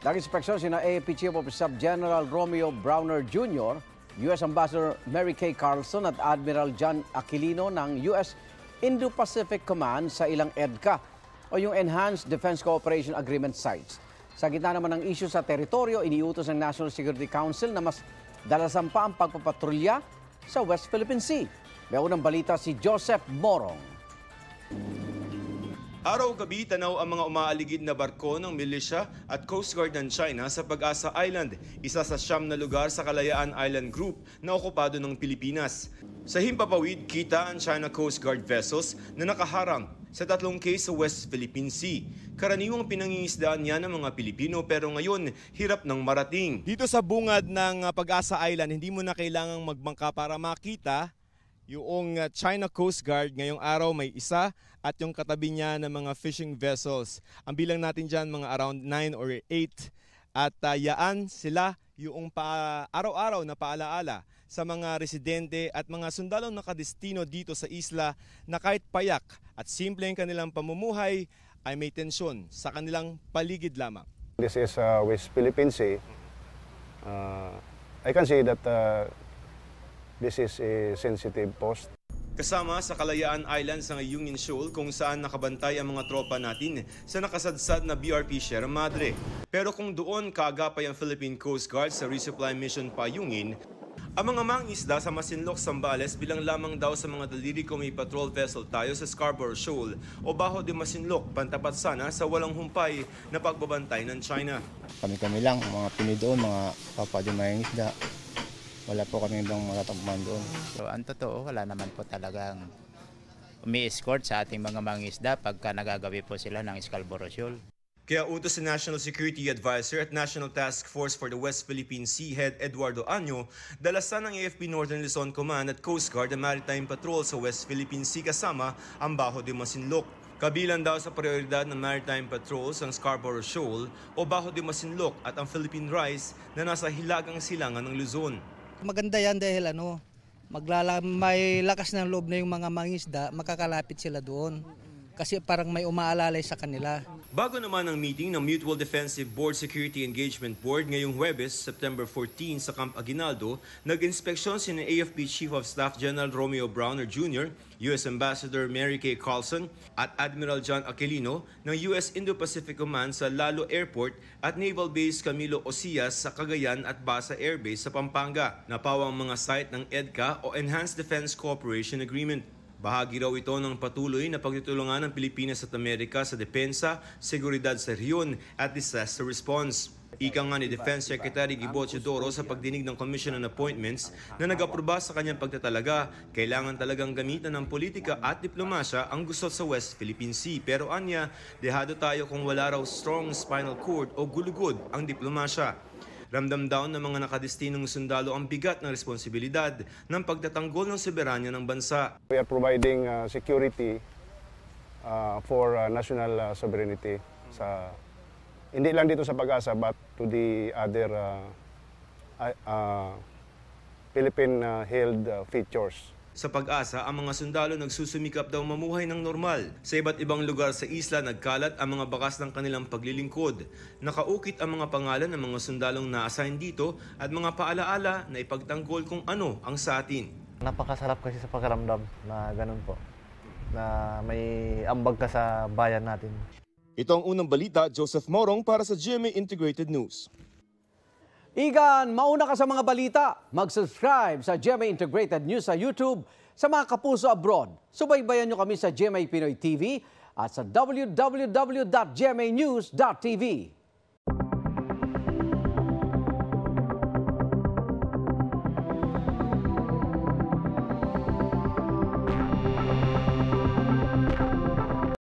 Nag-inspeksyon sina AFP Chief of Staff General Romeo Browner Jr., U.S. Ambassador Mary Kay Carlson at Admiral John Aquilino ng U.S. Indo-Pacific Command sa ilang EDCA o yung Enhanced Defense Cooperation Agreement sites. Sa gitna naman ng issue sa teritoryo, iniutos ng National Security Council na mas dalasan pa ang pagpapatrolya sa West Philippine Sea. May unang balita si Joseph Morong. Araw-gabi tanaw ang mga umaaligid na barko ng milisya at Coast Guard ng China sa Pag-asa Island, isa sa 9 na lugar sa Kalayaan Island Group na okupado ng Pilipinas. Sa himpapawid, kita ang China Coast Guard vessels na nakaharang sa 3 case sa West Philippine Sea. Karaniwang pinangingisdaan niya ng mga Pilipino pero ngayon hirap ng marating. Dito sa bungad ng Pag-asa Island, hindi mo na kailangang magbangka para makita yung China Coast Guard. Ngayong araw may isa at yung katabi niya ng mga fishing vessels. Ang bilang natin dyan mga around 9 or 8. At yaan sila yung araw-araw na paalaala sa mga residente at mga sundalong nakadestino dito sa isla na kahit payak at simple ang kanilang pamumuhay ay may tensyon sa kanilang paligid lamang. This is West Philippine Sea. I can say that this is a sensitive post. Kasama sa Kalayaan Island sa Union Shoal kung saan nakabantay ang mga tropa natin sa nakasadsad na BRP Sierra Madre. Pero kung doon kaagapay ang Philippine Coast Guard sa resupply mission Payungin, ang mga mangingisda sa Masinloc, Zambales bilang lamang daw sa mga daliri kung may patrol vessel tayo sa Scarborough Shoal o Bajo de Masinloc, pantapat sana sa walang humpay na pagbabantay ng China. Kami lang, mga Pinoy doon, mga kapwa yung mangingisda. Wala po kami ibang matatakbuhan doon. So, ang totoo, wala naman po talagang umi-escort sa ating mga mangingisda pagka nagagawi po sila ng Scarborough Shoal. Kaya utos si National Security Advisor at National Task Force for the West Philippine Sea Head Eduardo Año, dalasan ng AFP Northern Luzon Command at Coast Guard ang Maritime Patrol sa West Philippine Sea kasama ang Bajo de Masinloc. Kabilang daw sa prioridad ng Maritime Patrols ang Scarborough Shoal o Bajo de Masinloc at ang Philippine Rise na nasa hilagang silangan ng Luzon. Maganda yan dahil may lakas ng loob na yung mga mangisda, makakalapit sila doon. Kasi parang may umaalalay sa kanila. Bago naman ang meeting ng Mutual Defensive Board Security Engagement Board ngayong Huwebes, September 14 sa Camp Aguinaldo, nag-inspeksyon si AFP Chief of Staff General Romeo Browner Jr., U.S. Ambassador Mary Kay Carlson at Admiral John Aquilino ng U.S. Indo-Pacific Command sa Lalo Airport at Naval Base Camilo Ocias sa Cagayan at Basa Air Base sa Pampanga. Napawang mga site ng EDCA o Enhanced Defense Cooperation Agreement. Bahagi raw ito ng patuloy na pagtutulungan ng Pilipinas at Amerika sa depensa, seguridad sa rehiyon at disaster response. Ika nga ni Defense Secretary Gibo Teodoro sa pagdinig ng Commission on Appointments na nag-aproba sa kanyang pagtatalaga, kailangan talagang gamitan ng politika at diplomasya ang gusto sa West Philippine Sea. Pero anya, dehado tayo kung wala raw strong spinal cord o gulugod ang diplomasya. Ramdam daw ng mga nakadestinong sundalo ang bigat ng responsibilidad ng pagtatanggol ng soberanya ng bansa. We are providing security for national sovereignty hindi lang dito sa Pag-asa but to the other Philippine-held features. Sa Pag-asa, ang mga sundalo nagsusumikap daw mamuhay ng normal. Sa iba't ibang lugar sa isla, nagkalat ang mga bakas ng kanilang paglilingkod. Nakaukit ang mga pangalan ng mga sundalong na-assign dito at mga paalaala na ipagtanggol kung ano ang sa atin. Napakasarap kasi sa pakiramdam na ganun po, na may ambag ka sa bayan natin. Ito ang unang balita, Joseph Morong para sa GMA Integrated News. Igan, mauna ka sa mga balita. Mag-subscribe sa GMA Integrated News sa YouTube. Sa mga kapuso abroad, subaybayan nyo kami sa GMA Pinoy TV at sa www.gmanews.tv.